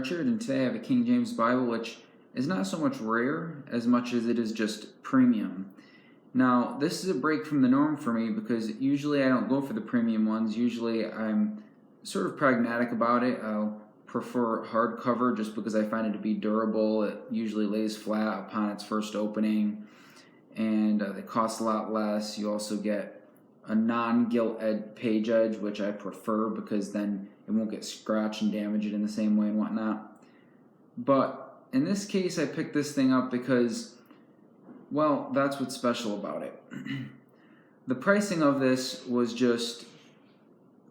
Richard, and today I have a King James Bible, which is not so much rare as much as it is just premium. Now, this is a break from the norm for me because usually I don't go for the premium ones. Usually I'm sort of pragmatic about it. I'll prefer hardcover just because I find it to be durable. It usually lays flat upon its first opening, and they cost a lot less. You also get a non-gilt page edge, which I prefer because then it won't get scratched and damage it in the same way and whatnot. But in this case, I picked this thing up because, well, that's what's special about it. The pricing of this was just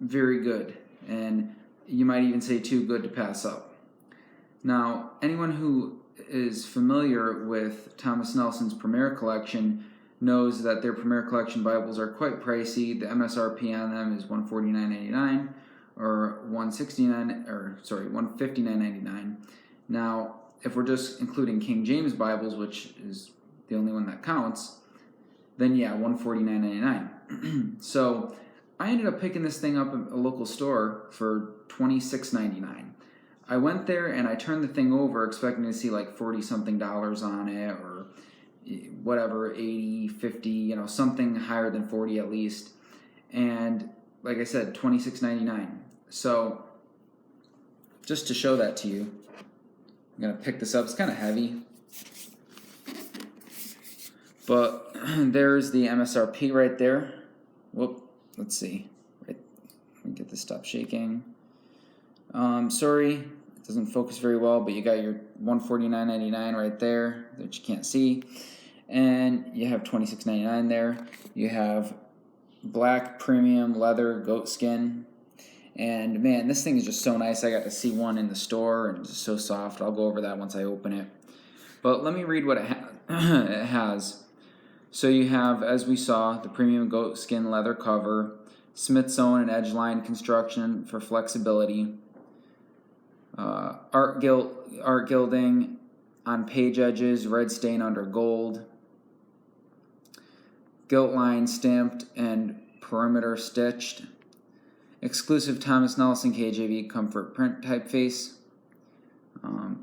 very good, and you might even say too good to pass up. Now, anyone who is familiar with Thomas Nelson's Premier Collection knows that their Premier Collection Bibles are quite pricey. The MSRP on them is $149.99 or $159.99. Now, if we're just including King James Bibles, which is the only one that counts, then yeah, $149.99. So I ended up picking this thing up at a local store for $26.99. I went there and I turned the thing over expecting to see like $40-something on it, or whatever, 80, 50, something higher than 40 at least. And like I said, $26.99. So just to show that to you, I'm going to pick this up. It's kind of heavy. But there's the MSRP right there. Whoop, let's see. Let me get this stop shaking. Sorry, it doesn't focus very well, but you got your $149.99 right there that you can't see. And you have $26.99 there. You have black premium leather goat skin. And man, this thing is just so nice. I got to see one in the store and it's just so soft. I'll go over that once I open it. But let me read what it has. So you have, as we saw, the premium goat skin leather cover, Smith's Own and edge line construction for flexibility, art gilding on page edges, red stain under gold, gilt line stamped and perimeter stitched, exclusive Thomas Nelson KJV comfort print typeface,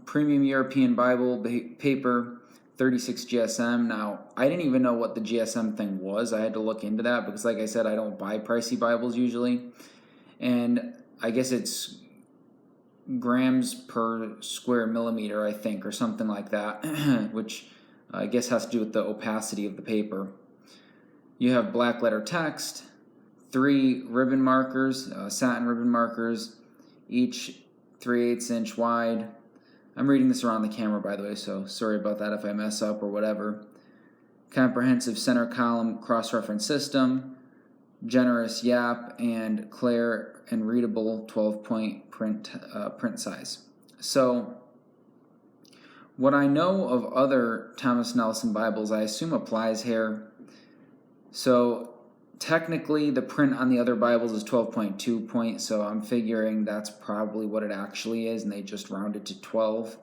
premium European Bible paper, 36 GSM. Now, I didn't even know what the GSM thing was. I had to look into that because, like I said, I don't buy pricey Bibles usually. And I guess it's grams per square millimeter, I think, or something like that, which I guess has to do with the opacity of the paper. You have black letter text, 3 ribbon markers, satin ribbon markers, each 3/8 inch wide. I'm reading this around the camera, by the way, so sorry about that if I mess up or whatever. Comprehensive center column cross-reference system, generous yap, and clear and readable 12-point print size. So what I know of other Thomas Nelson Bibles, I assume applies here. So technically the print on the other Bibles is 12.2 point, so I'm figuring that's probably what it actually is, and they just rounded to 12.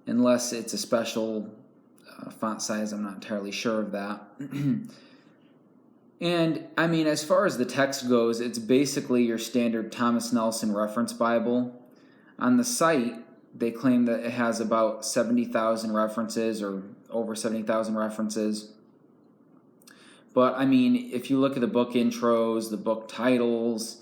Unless it's a special font size, I'm not entirely sure of that. And, I mean, as far as the text goes, it's basically your standard Thomas Nelson reference Bible. On the site, they claim that it has about 70,000 references, or over 70,000 references. But, I mean, if you look at the book intros, the book titles,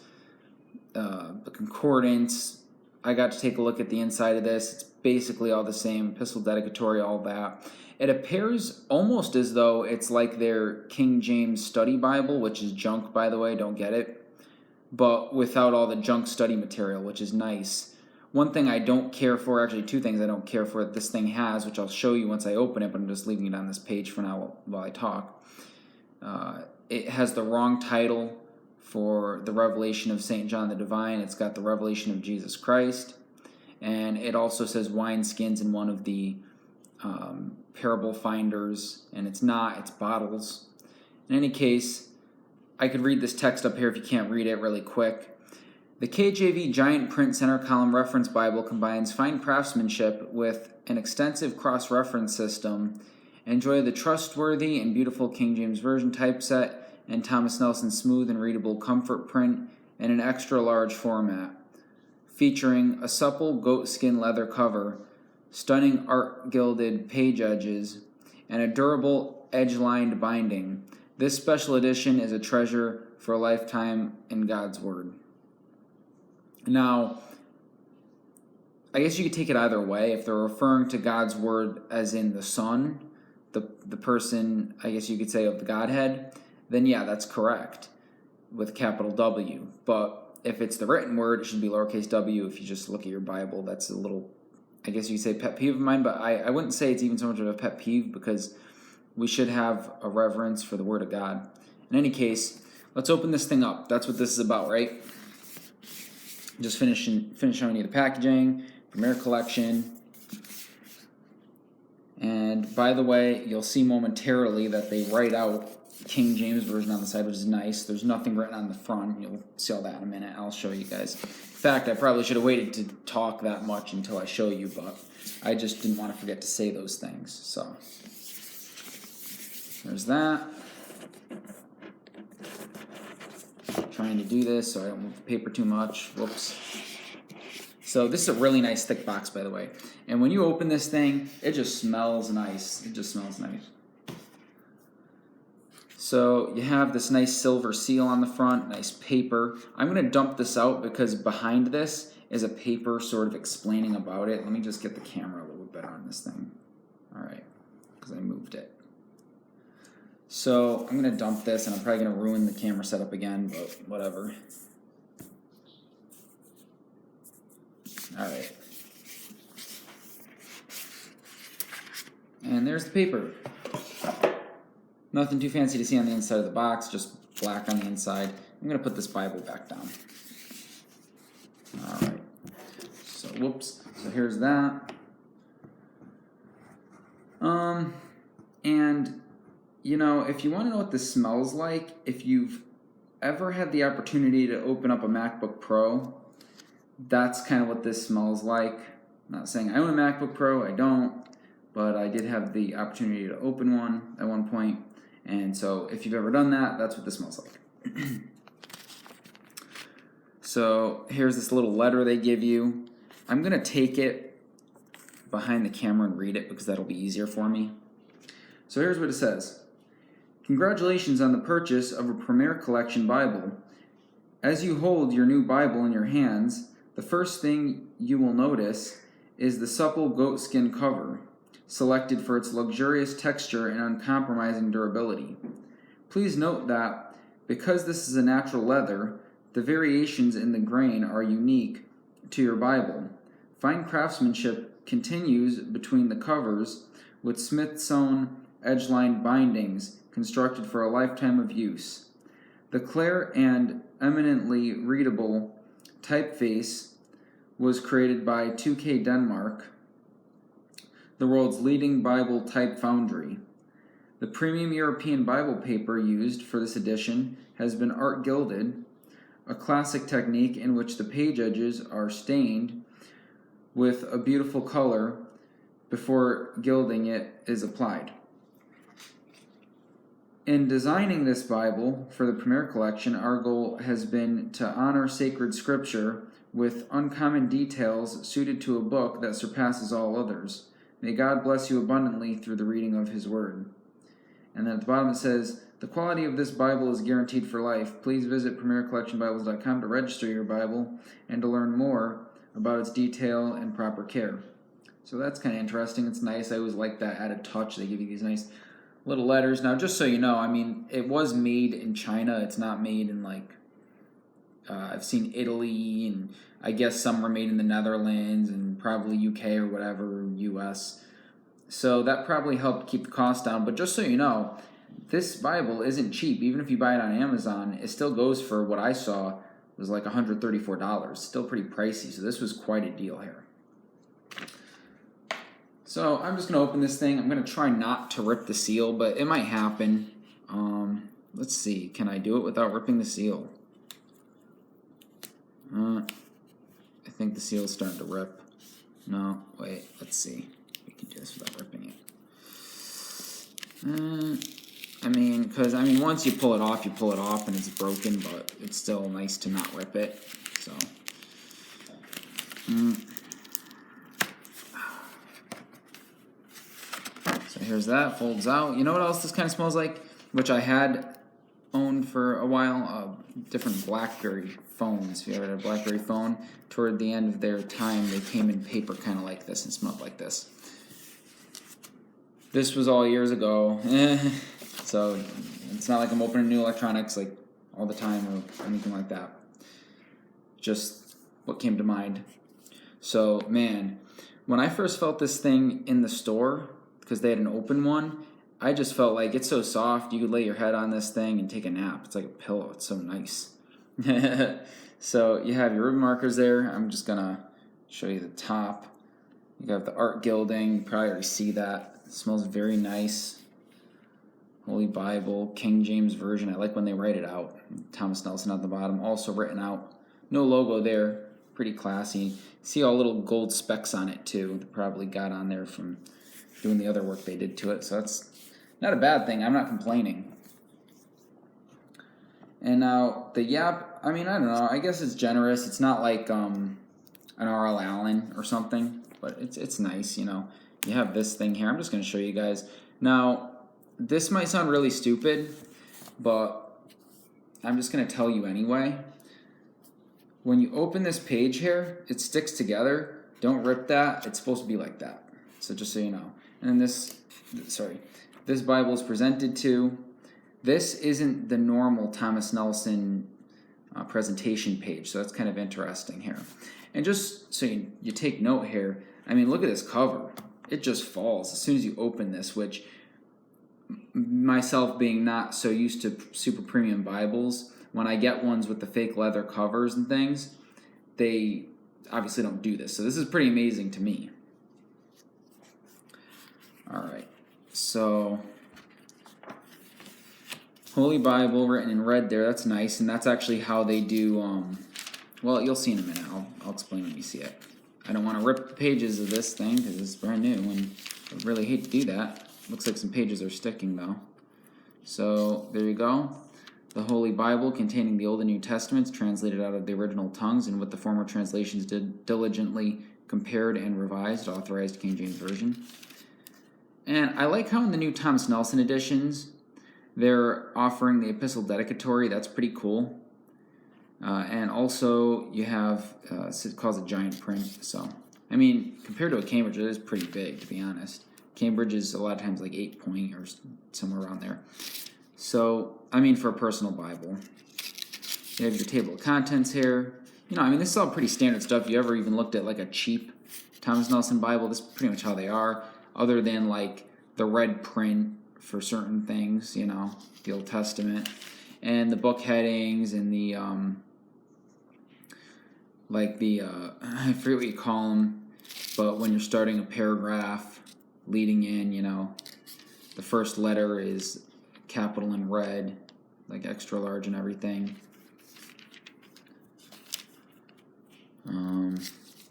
the Concordance, I got to take a look at the inside of this. It's basically all the same, epistle dedicatory, all that. It appears almost as though it's like their King James Study Bible, which is junk, by the way, don't get it, but without all the junk study material, which is nice. One thing I don't care for, actually 2 things I don't care for that this thing has, which I'll show you once I open it, but I'm just leaving it on this page for now while I talk. It has the wrong title for the Revelation of St. John the Divine. It's got the Revelation of Jesus Christ. And it also says wineskins in one of the parable finders. And it's not, it's bottles. In any case, I could read this text up here if you can't read it really quick. The KJV Giant Print Center Column Reference Bible combines fine craftsmanship with an extensive cross-reference system. Enjoy the trustworthy and beautiful King James Version typeset and Thomas Nelson's smooth and readable comfort print in an extra large format. featuring a supple goatskin leather cover, stunning art gilded page edges, and a durable edge-lined binding. This special edition is a treasure for a lifetime in God's Word. Now, I guess you could take it either way. If they're referring to God's Word as in the Son, the person, I guess you could say, of the Godhead, then yeah, that's correct, with capital W. But if it's the written word, it should be lowercase w. If you just look at your Bible, that's a little, I guess you could say, pet peeve of mine, but I wouldn't say it's even so much of a pet peeve, because we should have a reverence for the Word of God. In any case, let's open this thing up. That's what this is about, right? Just finish showing you the packaging, Premier Collection. And by the way, you'll see momentarily that they write out King James Version on the side, which is nice. There's nothing written on the front. You'll see all that in a minute. I'll show you guys. In fact, I probably should have waited to talk that much until I show you, but I just didn't want to forget to say those things. So there's that. Trying to do this so I don't move the paper too much. Whoops. So this is a really nice thick box, by the way. And when you open this thing, it just smells nice. It just smells nice. So you have this nice silver seal on the front, nice paper. I'm going to dump this out because behind this is a paper sort of explaining about it. Let me just get the camera a little better on this thing. All right, because I moved it. So I'm going to dump this, and I'm probably going to ruin the camera setup again, but whatever. All right. And there's the paper. Nothing too fancy to see on the inside of the box, just black on the inside. I'm going to put this Bible back down. All right. So, whoops. So here's that. And, you know, if you want to know what this smells like, if you've ever had the opportunity to open up a MacBook Pro, that's kind of what this smells like. I'm not saying I own a MacBook Pro, I don't, but I did have the opportunity to open one at one point. And so if you've ever done that, that's what this smells like. So here's this little letter they give you. I'm going to take it behind the camera and read it because that'll be easier for me. So here's what it says. Congratulations on the purchase of a Premier Collection Bible. As you hold your new Bible in your hands, the first thing you will notice is the supple goatskin cover, selected for its luxurious texture and uncompromising durability. Please note that, because this is a natural leather, the variations in the grain are unique to your Bible. Fine craftsmanship continues between the covers with smith-sewn edge-lined bindings constructed for a lifetime of use. The clear and eminently readable typeface was created by 2K Denmark, the world's leading Bible type foundry. The premium European Bible paper used for this edition has been art gilded, a classic technique in which the page edges are stained with a beautiful color before gilding it is applied. In designing this Bible for the Premier Collection, our goal has been to honor sacred scripture with uncommon details suited to a book that surpasses all others. May God bless you abundantly through the reading of His Word. And then at the bottom it says, the quality of this Bible is guaranteed for life. Please visit PremierCollectionBibles.com to register your Bible and to learn more about its detail and proper care. So that's kind of interesting. It's nice. I always like that added touch. They give you these nice little letters. Now, just so you know, I mean, it was made in China. It's not made in, like, I've seen Italy, and I guess some were made in the Netherlands and probably UK or whatever, US. So that probably helped keep the cost down. But just so you know, this Bible isn't cheap. Even if you buy it on Amazon, it still goes for what I saw was like $134. Still pretty pricey. So this was quite a deal here. So I'm just going to open this thing. I'm going to try not to rip the seal, but it might happen. Let's see. Can I do it without ripping the seal? I think the seal's starting to rip. No, wait. Let's see. We can do this without ripping it. Because once you pull it off and it's broken, but it's still nice to not rip it. So So here's that, folds out. You know what else this kind of smells like? Which I had owned for a while? Different BlackBerry phones. If you ever had a BlackBerry phone, toward the end of their time, they came in paper kind of like this and smelled like this. This was all years ago. So it's not like I'm opening new electronics like all the time or anything like that. Just what came to mind. So, man, when I first felt this thing in the store, because they had an open one, I just felt like it's so soft. You could lay your head on this thing and take a nap. It's like a pillow. It's so nice. So you have your ribbon markers there. I'm just going to show you the top. You got the art gilding. You probably already see that. It smells very nice. Holy Bible, King James Version. I like when they write it out. Thomas Nelson at the bottom, also written out. No logo there. Pretty classy. See all little gold specks on it too. They probably got on there from doing the other work they did to it. So that's not a bad thing. I'm not complaining. And now the Yap, I mean, I don't know. I guess it's generous. It's not like an R.L. Allen or something, but it's nice, you know. You have this thing here. I'm just going to show you guys. Now, this might sound really stupid, but I'm just going to tell you anyway. When you open this page here, it sticks together. Don't rip that. It's supposed to be like that. So just so you know. And then this Bible is presented to. This isn't the normal Thomas Nelson presentation page, so that's kind of interesting here. And just so you take note here, I mean, look at this cover. It just falls as soon as you open this, which myself being not so used to super premium Bibles, when I get ones with the fake leather covers and things, they obviously don't do this. So this is pretty amazing to me. All right, so Holy Bible written in red there. That's nice, and that's actually how they do. Well, you'll see in a minute. I'll explain when you see it. I don't want to rip the pages of this thing because it's brand new, and I really hate to do that. Looks like some pages are sticking though. So there you go. The Holy Bible containing the Old and New Testaments translated out of the original tongues and with the former translations diligently compared and revised, authorized King James Version. And I like how in the new Thomas Nelson editions, they're offering the epistle dedicatory. That's pretty cool. And also you have, it calls it giant print. So, I mean, compared to a Cambridge, it is pretty big, to be honest. Cambridge is a lot of times like 8-point or somewhere around there. So, I mean, for a personal Bible. You have your table of contents here. You know, I mean, this is all pretty standard stuff. You ever even looked at like a cheap Thomas Nelson Bible? This is pretty much how they are, other than like the red print for certain things, you know, the Old Testament, and the book headings and the, I forget what you call them, but when you're starting a paragraph leading in, you know, the first letter is capital in red, like extra large and everything.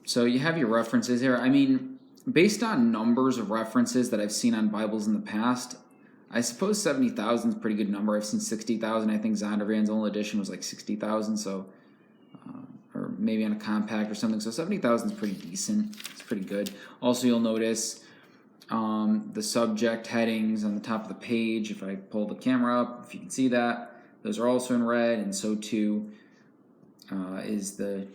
So you have your references here. I mean, based on numbers of references that I've seen on Bibles in the past, I suppose 70,000 is a pretty good number. I've seen 60,000. I think Zondervan's old edition was like 60,000, so or maybe on a compact or something. So 70,000 is pretty decent. It's pretty good. Also, you'll notice the subject headings on the top of the page. If I pull the camera up, if you can see that, those are also in red, and so too is the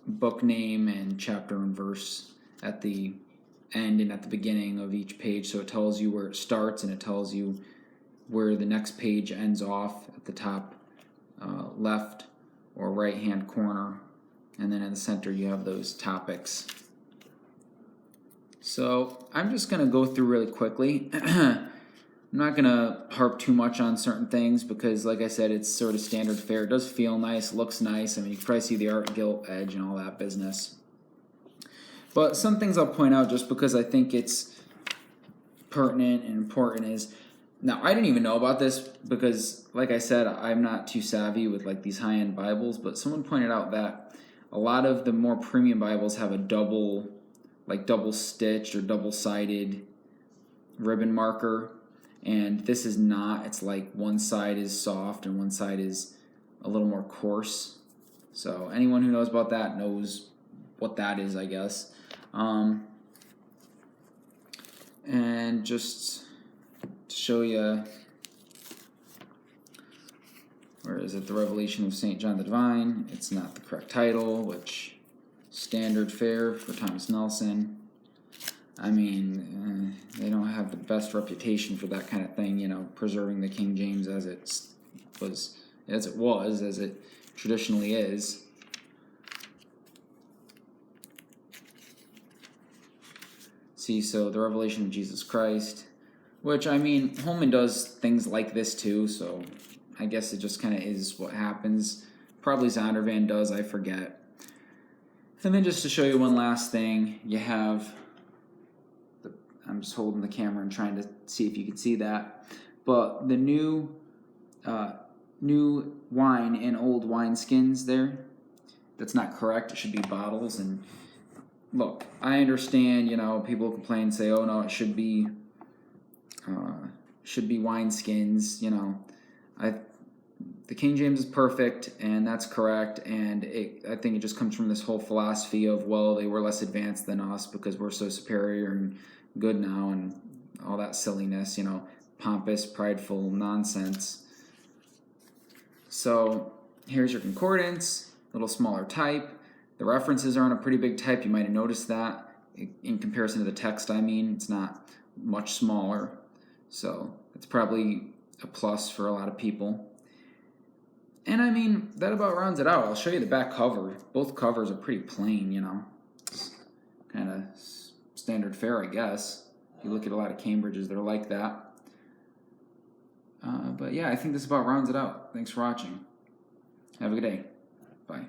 book name and chapter and verse at the end and at the beginning of each page. So it tells you where it starts and it tells you where the next page ends off at the top left or right hand corner, and then in the center you have those topics. So I'm just going to go through really quickly. I'm not going to harp too much on certain things because, like I said, it's sort of standard fare. It does feel nice, looks nice. I mean, you can probably see the art gilt edge and all that business. But some things I'll point out just because I think it's pertinent and important is, now I didn't even know about this because, like I said, I'm not too savvy with like these high-end Bibles, but someone pointed out that a lot of the more premium Bibles have a double stitched or double-sided ribbon marker. And this is not. It's like one side is soft and one side is a little more coarse. So anyone who knows about that knows what that is, I guess. And just to show you, where is it? The Revelation of St. John the Divine. It's not the correct title, which standard fare for Thomas Nelson. I mean, they don't have the best reputation for that kind of thing, you know, preserving the King James as it traditionally is. See, so the Revelation of Jesus Christ, which, I mean, Holman does things like this too, so I guess it just kind of is what happens. Probably Zondervan does, I forget. And then just to show you one last thing, you have, I'm just holding the camera and trying to see if you can see that, but the new wine in old wineskins there, that's not correct. It should be bottles. And look, I understand, you know, people complain and say, oh no, it should be wineskins, you know. The King James is perfect, and that's correct, and I think it just comes from this whole philosophy of, well, they were less advanced than us because we're so superior and good now, and all that silliness, you know, pompous, prideful nonsense. So here's your concordance, a little smaller type. The references are on a pretty big type. You might have noticed that in comparison to the text. I mean, it's not much smaller, so it's probably a plus for a lot of people. And I mean, that about rounds it out. I'll show you the back cover. Both covers are pretty plain, you know. It's kind of standard fare, I guess. If you look at a lot of Cambridges, they're like that. But yeah, I think this about rounds it out. Thanks for watching. Have a good day. Bye.